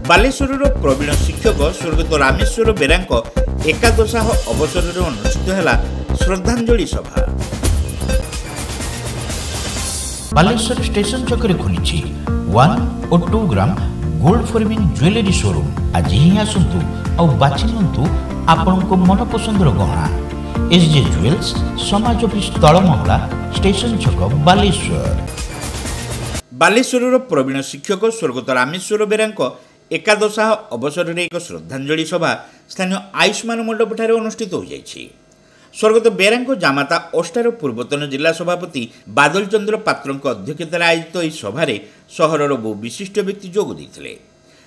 बालेश्वर प्रवीण शिक्षक स्वर्गत रामेश्वर बेरा एकादशाह अवसर में अनुष्ठित है श्रद्धांजलि सभा। बालेश्वर स्टेशन छकरे खुली 1 और 2 ग्राम गोल्ड फॉरमिन ज्वेलरी शोरूम। आज ही आसतु और बाछि नियंतु आपनको मन पसंदर गहना। एसजे ज्वेल्स समाज ऑफिस तलमंगला स्टेशन छक बालेश्वर। बालेश्वर प्रवीण शिक्षक स्वर्गत रामेश्वर बेरा एकादशाह अवसर में एक श्रद्धांजलि सभा स्थानीय आयुष्मान मंडप ठारे अनुष्ठित हो जाइछि। स्वर्गत बेरा जामाता ओष्टार पूर्वतन जिला सभापति बादल चंद्र पात्र अध्यक्षतार आयोजित यह सभार सहरर बहु विशिष्ट व्यक्ति जोग देते।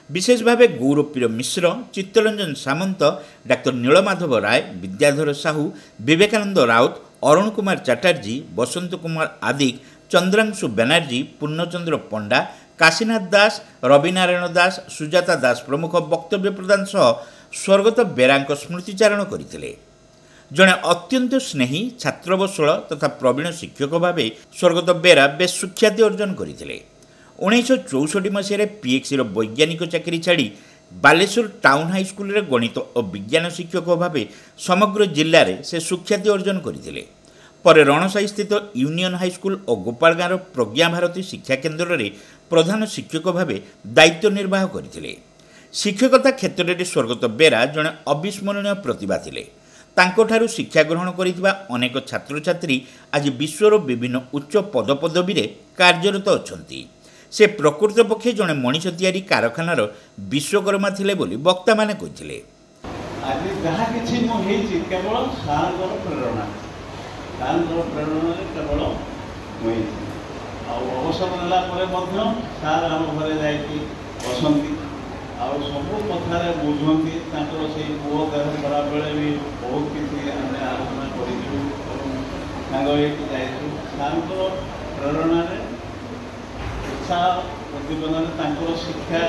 विशेष भाव गौरवप्रिय मिश्र, चित्तरंजन सामंत, डाक्टर नीलमाधव राय, विद्याधर साहू, विवेकानंद राउत, अरुण कुमार चटर्जी, बसंत कुमार आदिक, चंद्रांशु बनर्जी, पूर्णचंद्र पंडा, काशीनाथ दास, रविनारायण दास, सुजाता दास प्रमुख वक्तव्य प्रदान सह स्वर्गत बेरा स्मृतिचारण करते। जड़े अत्यंत स्नेही, छात्रवत्सल तथा प्रवीण शिक्षक भाव स्वर्गत बेरा बेस सुख्याति अर्जन करते। 1964 मसीह पीएक्सी वैज्ञानिक चाकरी छाड़ी बालेश्वर टाउन हाईस्कल गणित और विज्ञान शिक्षक भाव समग्र जिले में से सुख्याति अर्जन करते। पर रणसाई स्थित यूनियन हाईस्कल और गोपालगाँव प्रज्ञा भारती शिक्षा केन्द्र में प्रधान शिक्षक भाव दायित्व निर्वाह करते। शिक्षकता क्षेत्र में स्वर्गत बेरा जड़े अविस्मरणीय प्रतिभा थिले। तांकोठारु शिक्षा ग्रहण करिथिबा अनेक छात्र छात्री आज विश्वर विभिन्न उच्च पदपदवी रे कार्यरत अछंती। से प्रकृत पक्षे जड़े मनीष तैयारी कारखानार विश्वकर्मा थिले बोली वक्ता माने कहिथिले। आज जहा किछि मो हेछि केवल सारकर प्रेरणा केवल होइछि। आ अवसर नेला परे मध्य सार हम घरे जाइछि बसंती आउ सबू कथार बुझती से पुओ देह खराब बेले भी बहुत किसी आम आलोचना करूँ सार प्रेरणा उत्साह प्रतिपन्न शिक्षा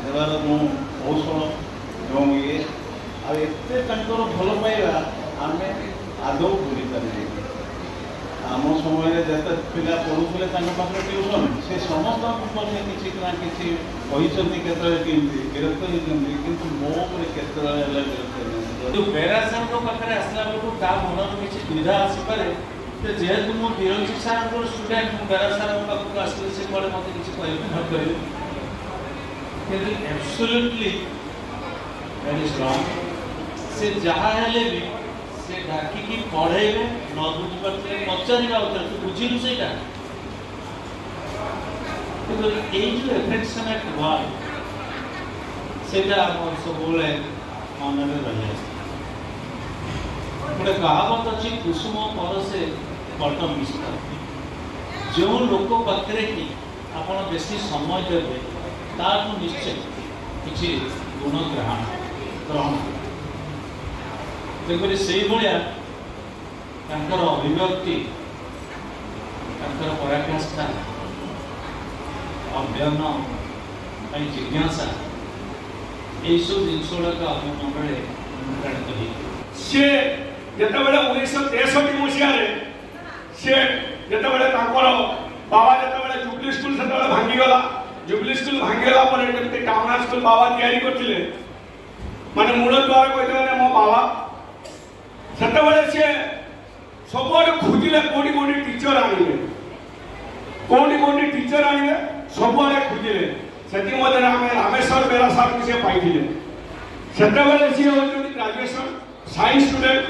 देवार जो कौशल जो ये आते भल पाइबा आम आदौ भूली पारे। आम समय जिते पिला पढ़ुले पाखे ट्यूशन से समस्त किसी ना किसी कहते विरक्त होती कि मो जो बेरा सार पाखे आसला बेलू मन में किसी दुविधा आसपे जेहेतु मो बिरंजी सार स्टूडेंट बेरा सार पाखक आसले से कड़े मत किसी कह एब्सोल्युटली दैट इज रॉन्ग। से जहाँ हेले भी से डाकिकी पढ़ेबे न बुझे पचार बुझिलु से जो एफेक्शनेट वर्ड से सब मन में रही गोटे कहावत अच्छी कुसुम पर से बटन मिश्र। जो लोक पाखे कि आप बेसी समय देवे ताकू निश्चय किसी गुण ग्रहण तेणुक से अभिव्यक्ति पराकाष्ठा अध्ययन जिज्ञासा यही सब जिनस गुड़ाक आम मंडल अनुप्राणित सी जो 1963 मसीह बाबा जो जुबली स्कूल से भांगीगला जुबली स्कूल भांगीगला टाउन स्कूल बाबा तैयारी करते माने मूल द्वार कहते मो बाबा से सब खोजिले कौटी कौटी टीचर आने कौटी कौटी टीचर आने सब खोजिले से रामेश्वर बेरा सार को सी पाई से सी हूँ ग्रेजुएशन साइंस स्टूडेंट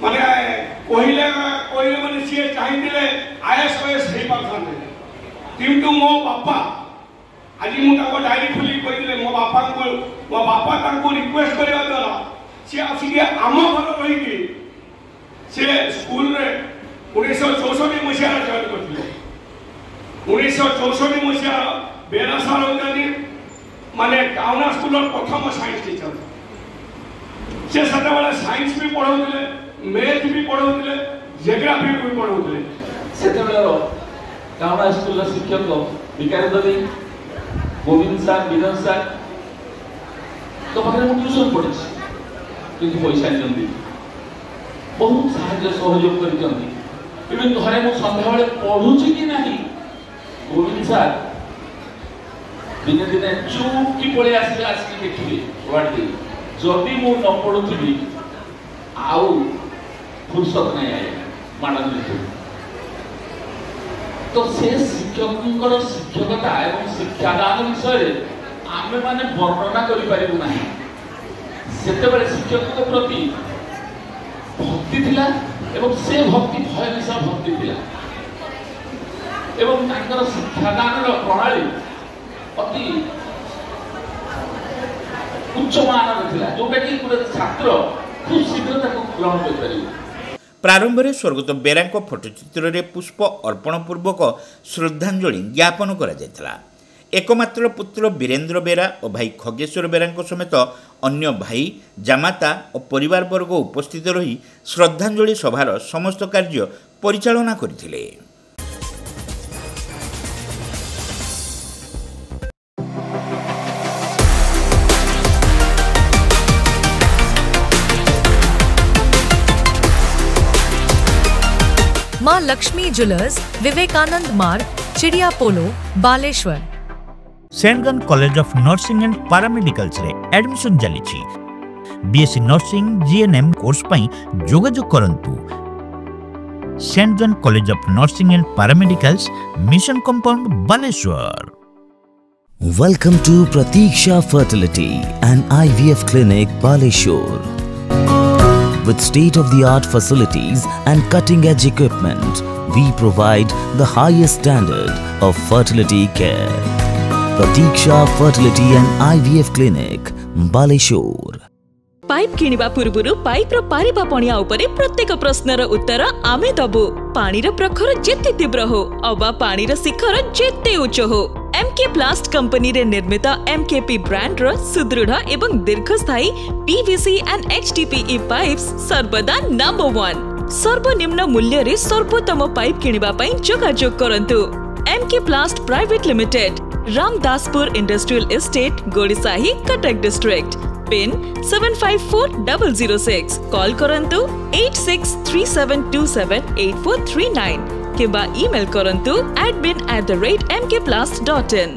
माने कहले माने सी चाहिए आईएएस ओएस हो पाता किंतु मो बापा आज मुझे डायरी खोली कहते मो बापा रिक्वेस्ट करने द्वारा सी आसिक आम घर रही स्कूल 1964 मसीह जॉइन करते 1964 मसीह बेरा सार होती माने टाउन स्कूल प्रथम साइंस टीचर से साइंस भी पढ़ाते मैथ भी पढ़ाते जियोग्राफी भी पढ़ाते से टाउन स्कूल शिक्षक विकार देवी गोविंद सार विनोद सार तो पाखे ट्यूशन पढ़ी कि पैसा नहीं बहुत साहय सहयोग कर घरे मुझे सन्ध्या पढ़ुची कि ना गोविंद सार दिने दिने चुप की पड़े आसिले आसिक देखिए वार्ड जदि मु न पढ़ुथी आउ फुर्सत नहीं आए मानव तो से शिक्षक शिक्षकता एवं शिक्षादान विषय आमे माने वर्णना करि पारिबु नाही सेतेबेले शिक्षक प्रति भक्ति थिला एवं से भक्ति भय मिशा भक्ति थिला एवं तांकर शिक्षादान प्रणाली अति उच्च मानर थिला जोटा कि गोटे छात्र खूब शीघ्र ताको ग्रहण कर पारिबु। प्रारंभ में स्वर्गत बेरा फोटोचित्र में पुष्प अर्पण पूर्वक श्रद्धांजलि ज्ञापन करा एकमात्र पुत्र वीरेन्द्र बेरा और भाई खगेश्वर बेरा समेत अन्य भाई जामाता और परिवार वर्ग उपस्थित रही श्रद्धांजलि सभार समस्त कार्य परिचालना करथिले। मां Lakshmi jewellers, Vivekananda Marg, Chidiya Polo, Baleshwar. Saint college of nursing and paramedicals रे एडमिशन चली बीएससी नर्सिंग जीएनएम कोर्स पई जोगाजोग करंतु। Saint college of nursing and paramedicals, mission compound, Baleshwar. Welcome to Pratiksha Fertility and IVF Clinic, Baleshwar. With state-of-the-art facilities and cutting-edge equipment, we provide the highest standard of fertility care. Pratiksha Fertility and IVF Clinic, Baleshwar. Pipe किनिबा पूर्वरु pipe रो पारिबा पणिया उपरे प्रत्येक प्रश्नर उत्तर आमे दबु। पानीर प्रखर जेते तीव्र हो अबा पानीर शिखर जेते उच्च हो, एमके प्लास्ट कंपनी रे निर्मित एमकेपी ब्रांड रो सुदृढ़ एवं दीर्घस्थायी पीवीसी एंड एचडीपीई पाइप्स सर्वदा नंबर 1। सर्वनिम्न मूल्य रे सर्वोत्तम पाइप किनिबा पई जोगाजोग करंतु। MK plast private limited, Ramdaspur industrial estate, Godisahi, Cuttack district. Pin 754006। Call करंतु 8637278439 किबा ईमेल करंतु admin@mkplast.in।